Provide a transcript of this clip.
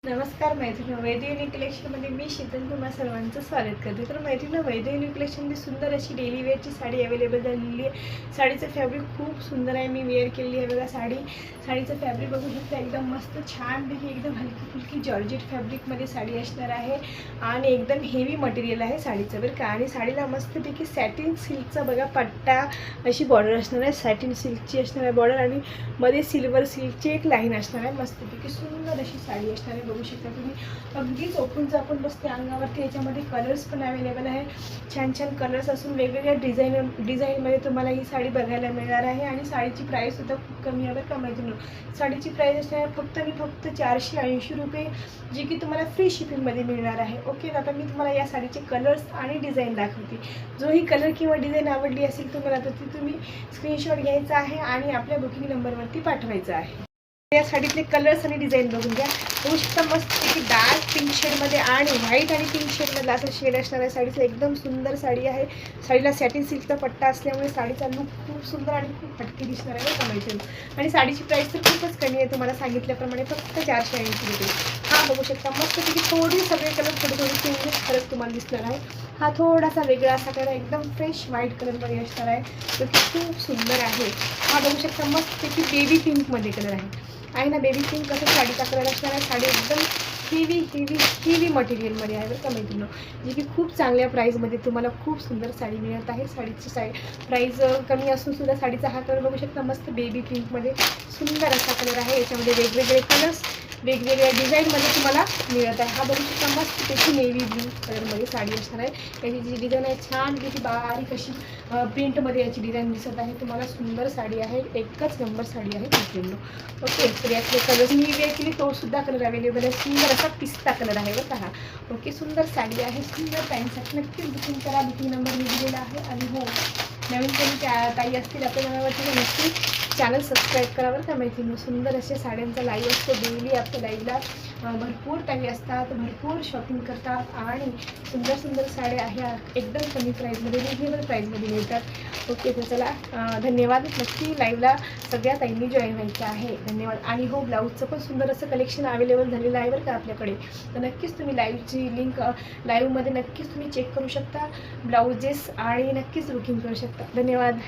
नमस्कार मैत्रिणी, वैदेही कलेक्शनमध्ये मी शीतल तुम्हा सर्वांचं स्वागत करते. तर मैत्रिणी, वैदेही कलेक्शनमध्ये सुंदर अशी डेली वेअरची साडी अवेलेबल झालेली आहे. साडीचं फॅब्रिक खूप सुंदर आहे. मी वेअर केलेली आहे बघा साडीचं फॅब्रिक बघू शकता. एकदम मस्त छानपैकी एकदम हलकी फुलकी जॉर्जेट फॅब्रिकमध्ये साडी असणार आहे आणि एकदम हेवी मटेरियल आहे साडीचं बरं का. आणि साडीला मस्तपैकी सॅटिन सिल्कचा बघा पट्टा अशी बॉर्डर असणार आहे. सॅटिन सिल्कची असणार आहे बॉर्डर आणि मध्ये सिल्वर सिल्कची एक लाईन असणार आहे. मस्तपैकी सुंदर अशी साडी असणार आहे. बघू शकता तुम्ही, अगदीच ओपन आपण बसते अंगावरती. याच्यामध्ये कलर्स पण अवेलेबल आहे. छान छान कलर्स असून वेगवेगळ्या डिझाईनमध्ये तुम्हाला ही साडी बघायला मिळणार आहे. आणि साडीची प्राईससुद्धा खूप कमी आहे बरं का मैत्रिणी. साडीची प्राईस असणार फक्त आणि फक्त 480 रुपये, जी की तुम्हाला फ्री शिपिंगमध्ये मिळणार आहे. ओके, आता मी तुम्हाला या साडीचे कलर्स आणि डिझाईन दाखवते. जो ही कलर किंवा डिझाईन आवडली असेल तुम्हाला तर ती तुम्ही स्क्रीनशॉट घ्यायचा आहे आणि आपल्या बुकिंग नंबरवरती पाठवायचा आहे. या साडीतले कलर्स आणि डिझाईन बघून घ्या. बघू शकता मस्तपैकी डार्क पिंक शेडमध्ये आणि व्हाईट आणि पिंक शेडमधला असं शेड असणार आहे. साडीचं एकदम सुंदर साडी आहे. साडीला सॅटिन सिल्कचा पट्टा असल्यामुळे साडीचा लुक खूप सुंदर आणि खूप हटके दिसणार आहे बघा मैत्रिणी. आणि साडीची प्राईस तर खूपच कमी आहे, तुम्हाला सांगितल्याप्रमाणे फक्त 480 रुपये. हा बघू शकता मस्तपैकी थोडी सगळे कलर थोडी चेंजेस फरक तुम्हाला दिसणार आहे. हा थोडासा वेगळा असा कलर एकदम फ्रेश व्हाईट कलरमध्ये असणार आहे, जो की खूप सुंदर आहे. हा बघू शकता मस्तपैकी बेबी पिंकमध्ये कलर आहे ना. बेबी पिंक कसं साडीचा कलर असणार आहे. साडी एकदम हेवी मटेरियलमध्ये आहे बरं का मैत्रिणी, जी की खूप चांगल्या प्राईजमध्ये तुम्हाला खूप सुंदर साडी मिळत आहे. साडीची प्राईज कमी असून सुद्धा साडीचा हा कलर बघू शकता मस्त बेबी पिंकमध्ये सुंदर असा कलर आहे. याच्यामध्ये वेगवेगळे कलर्स वेगवेगळ्या डिझाईनमध्ये तुम्हाला मिळत आहे. हा बघू शकता मस्त त्याची नेव्ही ब्लू कलरमध्ये साडी असणार आहे. याची जी डिझाईन आहे छान किती बारीक अशी प्रिंटमध्ये याची डिझाईन दिसत आहे. तुम्हाला सुंदर साडी आहे, एकच नंबर साडी आहे मैत्रिणी. ओके, तर यातले कलर मी वेअर केली तो सुद्धा कलर अवेलेबल आहे. सुंदर असा पिस्ता कलर आहे बघा हा. ओके, सुंदर साडी आहे. सुंदर टाईमसाठी नक्कीच बुकिंग करा. बुकिंग नंबर मी दिलेला आहे. आणि हो, नवीन कोणी ताई असतील आपल्या नंबरवरती नक्की चॅनल सबस्क्राईब करा बरं का मैत्रिणी. सुंदर अशा साड्यांचा लाईव्ह असतो डेली. आपल्या लाईव्हला भरपूर ताई असतात, भरपूर शॉपिंग करतात आणि सुंदर सुंदर साड्या ह्या एकदम कमी प्राईजमध्ये रिजनेबल प्राईजमध्ये मिळतात. ओके, तर चला धन्यवाद. नक्की लाईव्हला सगळ्या ताईंनी जॉईन व्हायचं आहे. धन्यवाद. आणि हो, ब्लाऊजचं पण सुंदर असं कलेक्शन अवेलेबल झालेलं आहे बरं का आपल्याकडे. तर नक्कीच तुम्ही लाईव्हची लिंक लाईव्हमध्ये नक्कीच तुम्ही चेक करू शकता ब्लाऊजेस आणि नक्कीच बुकिंग करू शकता. धन्यवाद.